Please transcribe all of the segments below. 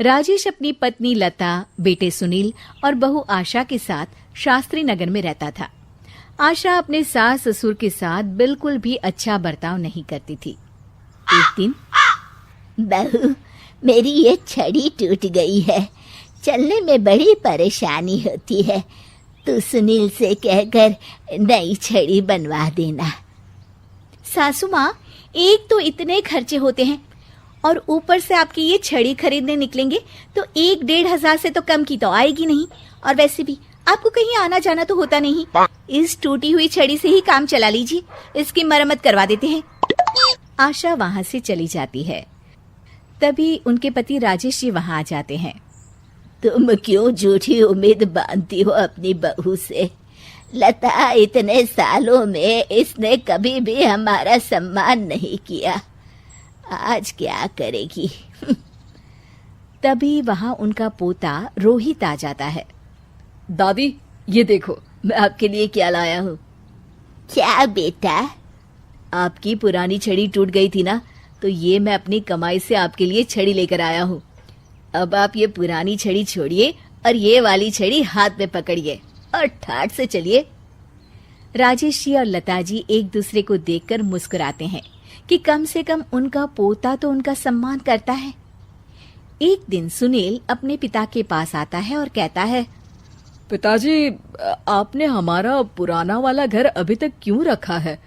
राजेश अपनी पत्नी लता, बेटे सुनील और बहू आशा के साथ शास्त्री नगर में रहता था। आशा अपने सास ससुर के साथ बिल्कुल भी अच्छा बर्ताव नहीं करती थी। एक दिन, बहू, मेरी ये छड़ी टूट गई है, चलने में बड़ी परेशानी होती है। तू सुनील से कहकर नई छड़ी बनवा देना। सासू माँ, एक तो इतने खर्चे होते हैं और ऊपर से आपकी ये छड़ी खरीदने निकलेंगे तो 1-1.5 हजार से तो कम की तो आएगी नहीं। और वैसे भी आपको कहीं आना जाना तो होता नहीं। इस टूटी हुई छड़ी से ही काम चला लीजिए, इसकी मरम्मत करवा देते हैं। आशा वहाँ से चली जाती है। तभी उनके पति राजेश जी वहाँ आ जाते हैं। तुम क्यों झूठी उम्मीद बांधती हो अपनी बहू से? लता, इतने सालों में इसने कभी भी हमारा सम्मान नहीं किया, आज क्या करेगी? तभी वहाँ उनका पोता रोहित आ जाता है। दादी, ये देखो मैं आपके लिए क्या लाया हूँ। क्या बेटा? आपकी पुरानी छड़ी टूट गई थी ना, तो ये मैं अपनी कमाई से आपके लिए छड़ी लेकर आया हूँ। अब आप ये पुरानी छड़ी छोड़िए और ये वाली छड़ी हाथ में पकड़िए और ठाठ से चलिए। राजेश जी और लता जी एक दूसरे को देखकर मुस्कुराते हैं कि कम से कम उनका पोता तो उनका सम्मान करता है। एक दिन सुनील अपने पिता के पास आता है और कहता है, पिताजी, आपने हमारा पुराना वाला घर अभी तक क्यों रखा है?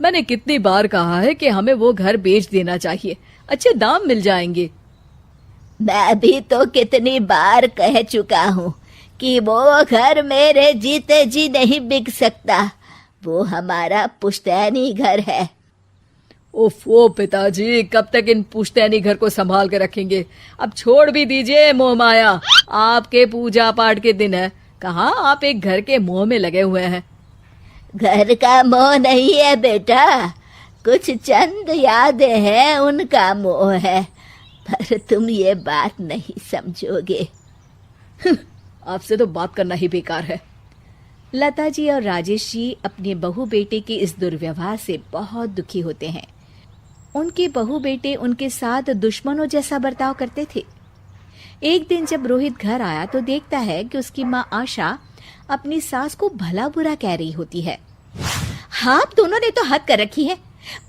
मैंने कितनी बार कहा है कि हमें वो घर बेच देना चाहिए, अच्छे दाम मिल जाएंगे। मैं भी तो कितनी बार कह चुका हूँ कि वो घर मेरे जीते जी नहीं बिक सकता। वो हमारा पुश्तैनी घर है। ओफो पिताजी, कब तक इन पुश्तैनी घर को संभाल के रखेंगे? अब छोड़ भी दीजिए मोह माया। आपके पूजा पाठ के दिन है, कहाँ आप एक घर के मोह में लगे हुए हैं। घर का मोह नहीं है बेटा, कुछ चंद यादें हैं, उनका मोह है। पर तुम ये बात नहीं समझोगे। आपसे तो बात करना ही बेकार है। लता जी और राजेश जी अपने बहू बेटे के इस दुर्व्यवहार से बहुत दुखी होते हैं। उनके बहू बेटे उनके साथ दुश्मनों जैसा बर्ताव करते थे। एक दिन जब रोहित घर आया तो देखता है कि उसकी माँ आशा अपनी सास को भला बुरा कह रही होती है। हाँ, आप दोनों ने तो हद कर रखी है,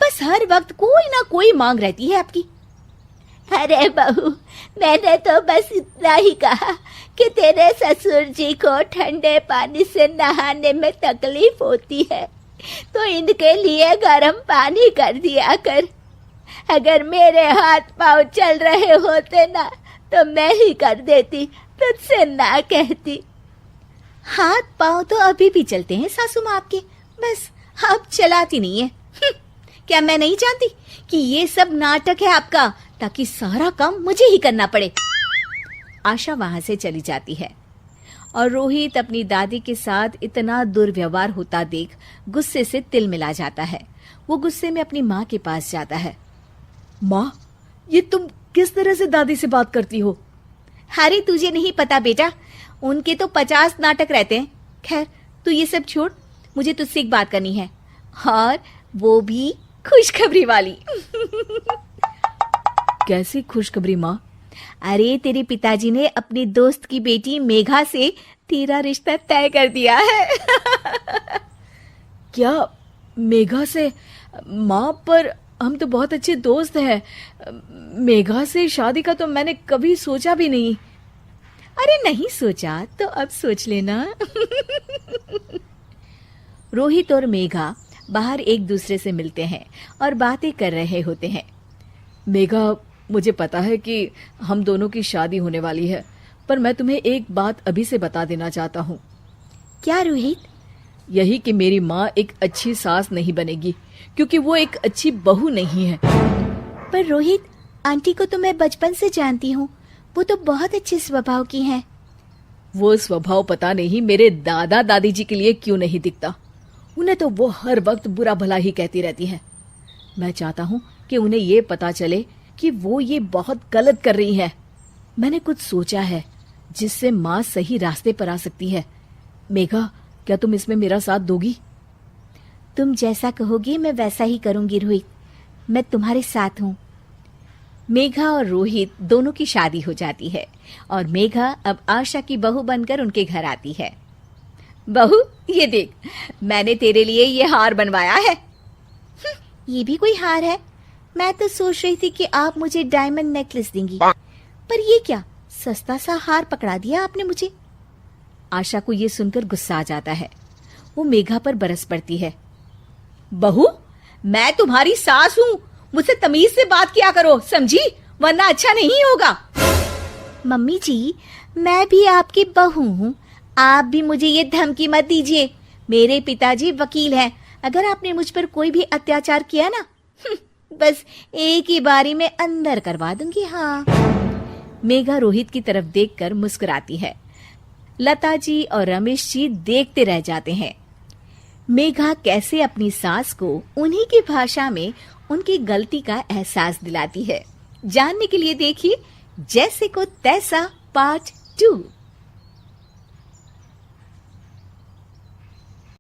बस हर वक्त कोई ना कोई मांग रहती है आपकी। अरे बहू, मैंने तो बस इतना ही कहा कि तेरे ससुर जी को ठंडे पानी से नहाने में तकलीफ होती है, तो इनके लिए गर्म पानी कर दिया कर। अगर मेरे हाथ पांव चल रहे होते ना, तो मैं ही कर देती, तुझसे ना कहती। हाथ पांव तो अभी भी चलते हैं सासू माँ आपके, बस आप चलाती नहीं है। क्या मैं नहीं जानती कि ये सब नाटक है आपका, ताकि सारा काम मुझे ही करना पड़े। आशा वहां से चली जाती है और रोहित अपनी दादी के साथ इतना दुर्व्यवहार होता देख गुस्से से तिल मिला जाता है। वो गुस्से में अपनी माँ के पास जाता है। माँ, ये तुम किस तरह से दादी से बात करती हो? अरे तुझे नहीं पता बेटा, उनके तो 50 नाटक रहते हैं। खैर तू ये सब छोड़, मुझे तुझसे एक बात करनी है, और वो भी खुशखबरी वाली। कैसी खुशखबरी माँ? अरे तेरे पिताजी ने अपनी दोस्त की बेटी मेघा से तेरा रिश्ता तय कर दिया है। क्या मेघा से? माँ, पर हम तो बहुत अच्छे दोस्त हैं। मेघा से शादी का तो मैंने कभी सोचा भी नहीं। अरे नहीं सोचा तो अब सोच लेना। रोहित और मेघा बाहर एक दूसरे से मिलते हैं और बातें कर रहे होते हैं। मेघा, मुझे पता है कि हम दोनों की शादी होने वाली है, पर मैं तुम्हें एक बात अभी से बता देना चाहता हूँ। क्या रोहित? यही कि मेरी माँ एक अच्छी सास नहीं बनेगी, क्योंकि वो एक अच्छी बहू नहीं है। पर रोहित, आंटी को तो मैं बचपन से जानती हूँ, वो तो बहुत अच्छे स्वभाव की हैं। वो स्वभाव पता नहीं मेरे दादा दादी जी के लिए क्यों नहीं दिखता। उन्हें तो वो हर वक्त बुरा भला ही कहती रहती है। मैं चाहता हूँ कि उन्हें ये पता चले कि वो ये बहुत गलत कर रही है। मैंने कुछ सोचा है जिससे माँ सही रास्ते पर आ सकती है। मेघा, क्या तुम इसमें मेरा साथ दोगी? तुम जैसा कहोगी मैं वैसा ही करूंगी रोहित, मैं तुम्हारे साथ हूँ। मेघा और रोहित दोनों की शादी हो जाती है और मेघा अब आशा की बहू बनकर उनके घर आती है। बहू, ये देख, मैंने तेरे लिए ये हार बनवाया है। ये भी कोई हार है? मैं तो सोच रही थी कि आप मुझे डायमंड नेकलेस देंगी, पर ये क्या सस्ता सा हार पकड़ा दिया आपने मुझे। आशा को ये सुनकर गुस्सा आ जाता है। वो मेघा पर बरस पड़ती है। बहू, मैं तुम्हारी सास हूँ, मुझसे तमीज से बात किया करो, समझी? वरना अच्छा नहीं होगा। मम्मी जी, मैं भी आपकी बहू हूँ, आप भी मुझे ये धमकी मत दीजिए। मेरे पिताजी वकील हैं, अगर आपने मुझ पर कोई भी अत्याचार किया ना, बस एक ही बारी में अंदर करवा दूंगी। हाँ। मेघा रोहित की तरफ देखकर मुस्कुराती है। लता जी और रमेश जी देखते रह जाते हैं। मेघा कैसे अपनी सास को उन्हीं की भाषा में उनकी गलती का एहसास दिलाती है। जानने के लिए देखिए जैसे को तैसा पार्ट 2।